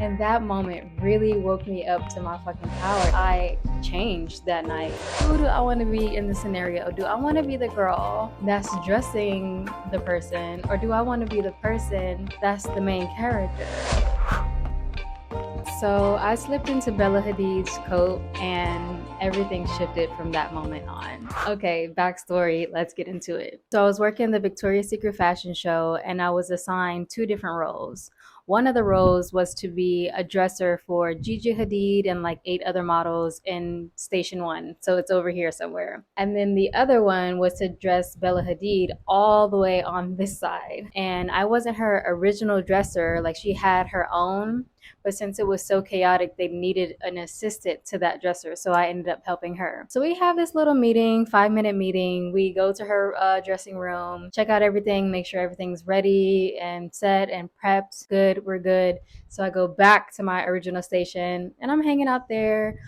And that moment really woke me up to my fucking power. I changed that night. Who do I want to be in the scenario? Do I want to be the girl that's dressing the person, or do I want to be the person that's the main character? So I slipped into Bella Hadid's coat and everything shifted from that moment on. Okay, backstory, let's get into it. So I was working the Victoria's Secret fashion show and I was assigned two different roles. One of the roles was to be a dresser for Gigi Hadid and like 8 other models in Station 1. So it's over here somewhere. And then the other one was to dress Bella Hadid all the way on this side. And I wasn't her original dresser, like she had her own, but since it was so chaotic, they needed an assistant to that dresser. So I ended up helping her. So we have this little meeting, 5 minute meeting. We go to her dressing room, check out everything, make sure everything's ready and set and prepped. Good, we're good. So I go back to my original station and I'm hanging out there.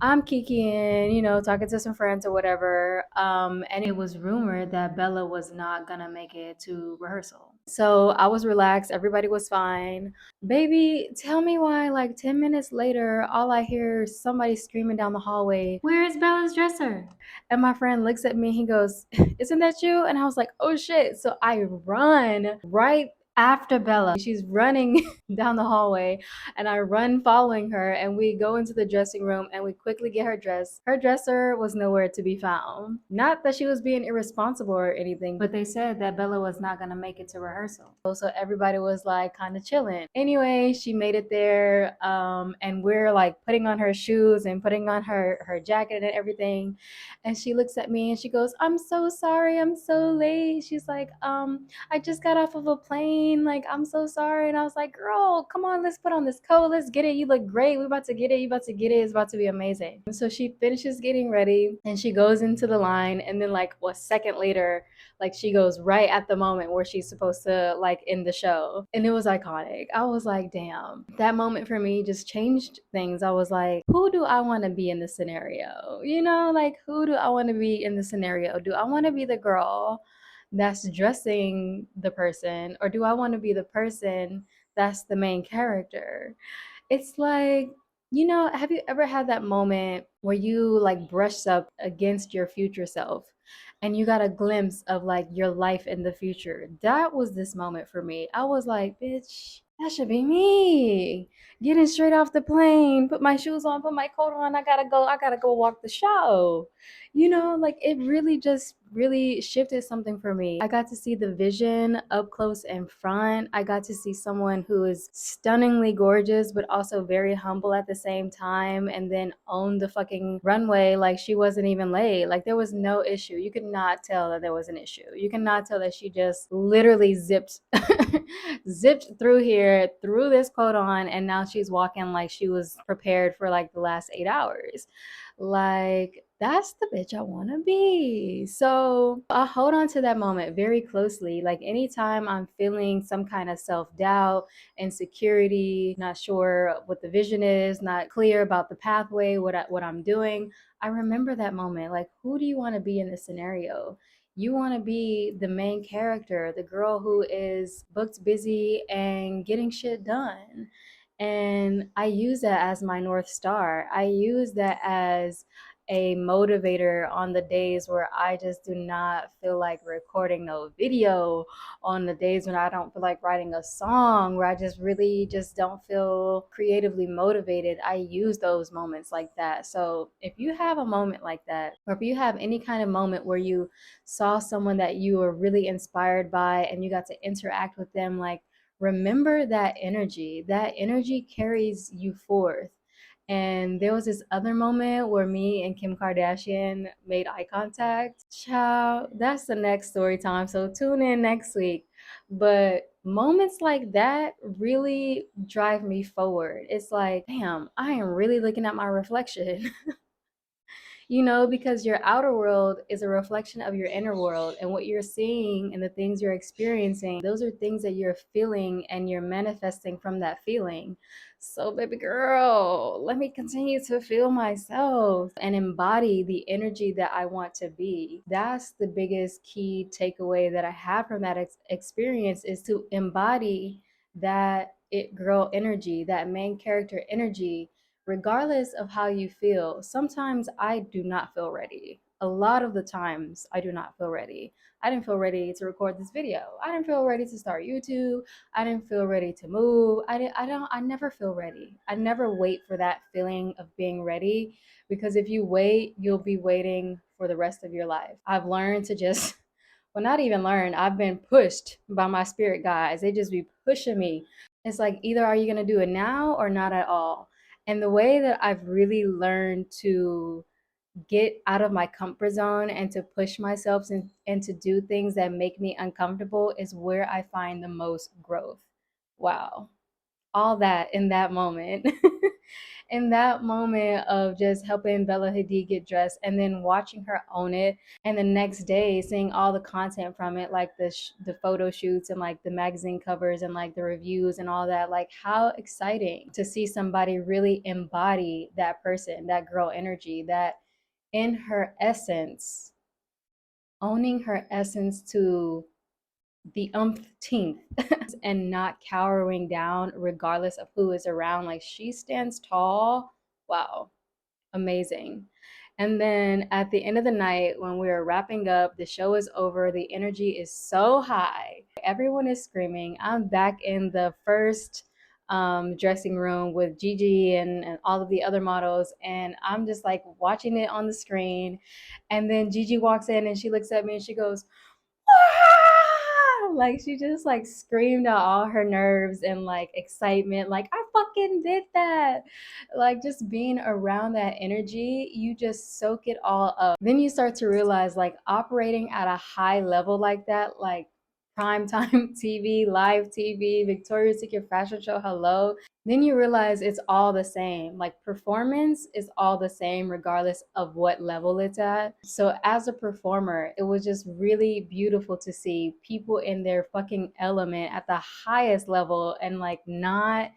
I'm kikiing, talking to some friends or whatever. And it was rumored that Bella was not gonna make it to rehearsal. So I was relaxed, everybody was fine. Baby, tell me why, like 10 minutes later, all I hear is somebody screaming down the hallway, "Where is Bella's dresser?" And my friend looks at me, he goes, "Isn't that you?" And I was like, "Oh shit." So I run right after Bella. She's running down the hallway and I run following her and we go into the dressing room and we quickly get her dressed. Her dresser was nowhere to be found. Not that she was being irresponsible or anything, but they said that Bella was not gonna make it to rehearsal. So everybody was like kind of chilling. Anyway, she made it there, and we're like putting on her shoes and putting on her jacket and everything. And she looks at me and she goes, "I'm so sorry, I'm so late." She's like, "I just got off of a plane. Like, I'm so sorry." And I was like, "Girl, come on, let's put on this coat. Let's get it. You look great. We're about to get it. You about to get it. It's about to be amazing." And so she finishes getting ready and she goes into the line. And then, like, a second later, like, she goes right at the moment where she's supposed to, like, end the show. And it was iconic. I was like, damn. That moment for me just changed things. I was like, who do I want to be in this scenario? Like, who do I want to be in the scenario? Do I want to be the girl that's dressing the person, or do I want to be the person that's the main character? It's like, have you ever had that moment where you like brushed up against your future self and you got a glimpse of like your life in the future? That was this moment for me. I was like, bitch, that should be me. Getting straight off the plane, put my shoes on, put my coat on. I gotta go walk the show. Like it really just really shifted something for me. I got to see the vision up close and front. I got to see someone who is stunningly gorgeous, but also very humble at the same time, and then own the fucking runway like she wasn't even late. Like there was no issue. You could not tell that there was an issue. You cannot tell that she just literally zipped zipped through here, threw this coat on, and now she's walking like she was prepared for like the last 8 hours. Like, that's the bitch I want to be. So I hold on to that moment very closely. Like, anytime I'm feeling some kind of self doubt, insecurity, not sure what the vision is, not clear about the pathway, what I'm doing, I remember that moment. Like, who do you want to be in this scenario? You want to be the main character, the girl who is booked busy and getting shit done. And I use that as my North Star. I use that as a motivator on the days where I just do not feel like recording no video, on the days when I don't feel like writing a song, where I just really just don't feel creatively motivated. I use those moments like that. So if you have a moment like that, or if you have any kind of moment where you saw someone that you were really inspired by and you got to interact with them, like, remember that energy. That energy carries you forth. And there was this other moment where me and Kim Kardashian made eye contact. Ciao. That's the next story time. So tune in next week. But moments like that really drive me forward. It's like, damn, I am really looking at my reflection. Because your outer world is a reflection of your inner world, and what you're seeing and the things you're experiencing, those are things that you're feeling and you're manifesting from that feeling. So, baby girl, let me continue to feel myself and embody the energy that I want to be. That's the biggest key takeaway that I have from that experience, is to embody that it girl energy, that main character energy, regardless of how you feel. Sometimes I do not feel ready. A lot of the times I do not feel ready. I didn't feel ready to record this video. I didn't feel ready to start YouTube. I didn't feel ready to move. I never feel ready. I never wait for that feeling of being ready, because if you wait, you'll be waiting for the rest of your life. I've learned to just well, not even learn. I've been pushed by my spirit guides. They just be pushing me. It's like, either are you going to do it now or not at all? And the way that I've really learned to get out of my comfort zone and to push myself and to do things that make me uncomfortable is where I find the most growth. Wow. All that in that moment. In that moment of just helping Bella Hadid get dressed and then watching her own it, and the next day seeing all the content from it, like the photo shoots and like the magazine covers and like the reviews and all that. Like, how exciting to see somebody really embody that person, that girl energy, that in her essence, owning her essence to the umpteenth, and not cowering down regardless of who is around. Like, she stands tall. Wow, amazing. And then at the end of the night, when we were wrapping up, the show is over, the energy is so high, everyone is screaming. I'm back in the first dressing room with Gigi and all of the other models, and I'm just like watching it on the screen. And then Gigi walks in and she looks at me and she goes, "Ah!" Like, she just like screamed out all her nerves and like excitement, like, I fucking did that. Like, just being around that energy, you just soak it all up. Then you start to realize, like, operating at a high level like that, like primetime TV, live TV, Victoria's Secret fashion show, hello. Then you realize it's all the same. Like, performance is all the same regardless of what level it's at. So as a performer, it was just really beautiful to see people in their fucking element at the highest level, and like not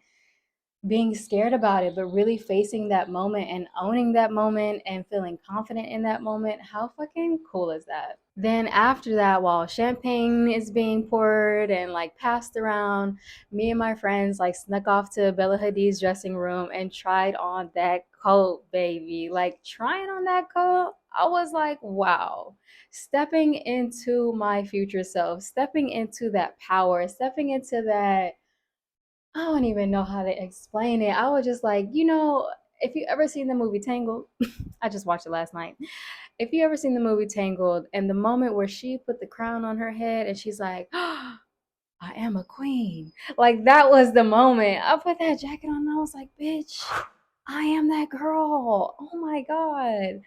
being scared about it, but really facing that moment and owning that moment and feeling confident in that moment. How fucking cool is that? Then after that, while champagne is being poured and like passed around, me and my friends like snuck off to Bella Hadid's dressing room and tried on that coat, baby. Like, trying on that coat, I was like, wow. Stepping into my future self, stepping into that power, stepping into that, I don't even know how to explain it. I was just like, if you ever seen the movie Tangled, I just watched it last night. If you ever seen the movie Tangled, and the moment where she put the crown on her head and she's like, oh, I am a queen. Like, that was the moment. I put that jacket on and I was like, bitch, I am that girl. Oh my God.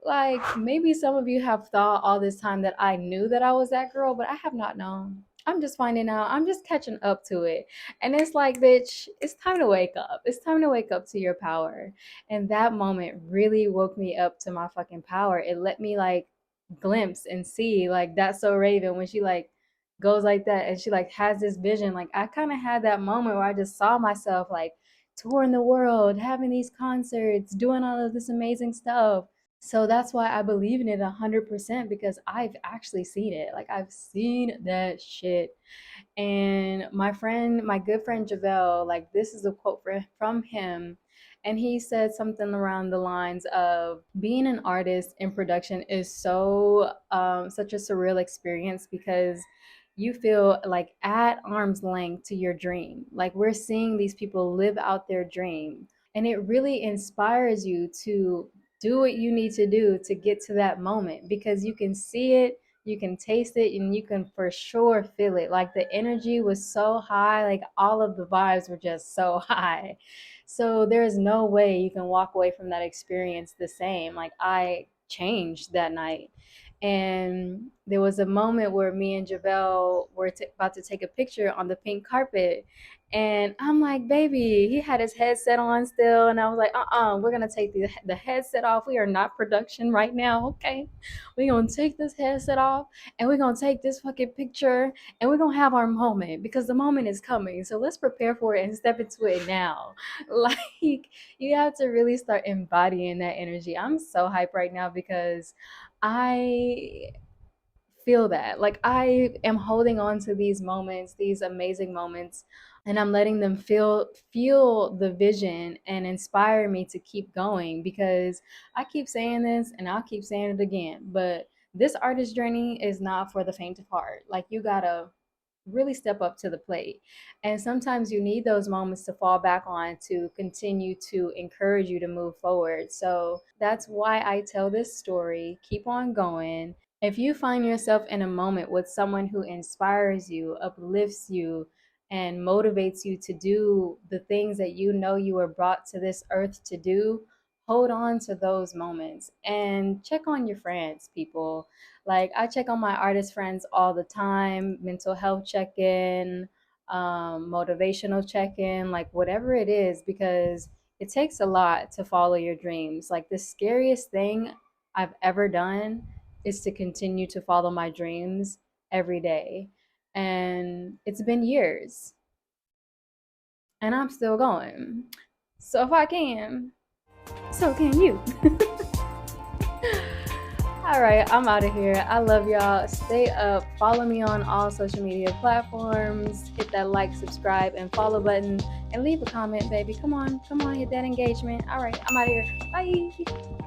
Like, maybe some of you have thought all this time that I knew that I was that girl, but I have not known. I'm just finding out. I'm just catching up to it. And it's like, bitch, it's time to wake up. It's time to wake up to your power. And that moment really woke me up to my fucking power. It let me like glimpse and see, like, That's So Raven, when she like goes like that and she like has this vision. Like, I kind of had that moment where I just saw myself like touring the world, having these concerts, doing all of this amazing stuff. So that's why I believe in it 100%, because I've actually seen it. Like, I've seen that shit. And my good friend Javelle, like, this is a quote from him. And he said something around the lines of, being an artist in production is such a surreal experience, because you feel like at arm's length to your dream. Like, we're seeing these people live out their dream. And it really inspires you to do what you need to do to get to that moment, because you can see it, you can taste it, and you can for sure feel it. Like, the energy was so high, like all of the vibes were just so high. So there's no way you can walk away from that experience the same. Like, I changed that night. And there was a moment where me and Javelle were about to take a picture on the pink carpet. And I'm like, baby, he had his headset on still. And I was like, we're going to take the headset off. We are not production right now. Okay. We're going to take this headset off and we're going to take this fucking picture and we're going to have our moment, because the moment is coming. So let's prepare for it and step into it now. Like, you have to really start embodying that energy. I'm so hyped right now because I feel that. Like, I am holding on to these moments, these amazing moments, and I'm letting them feel the vision and inspire me to keep going, because I keep saying this and I'll keep saying it again, but this artist journey is not for the faint of heart. Like, you gotta really step up to the plate. And sometimes you need those moments to fall back on to continue to encourage you to move forward. So that's why I tell this story. Keep on going. If you find yourself in a moment with someone who inspires you, uplifts you, and motivates you to do the things that you know you were brought to this earth to do, hold on to those moments and check on your friends, people. Like, I check on my artist friends all the time, mental health check in, motivational check in, like whatever it is, because it takes a lot to follow your dreams. Like, the scariest thing I've ever done is to continue to follow my dreams every day. And it's been years and I'm still going. So if I can, so can you. All right, I'm out of here. I love y'all. Stay up. Follow me on all social media platforms. Hit that like, subscribe, and follow button. And leave a comment, baby. Come on, hit that engagement. All right, I'm out of here. Bye.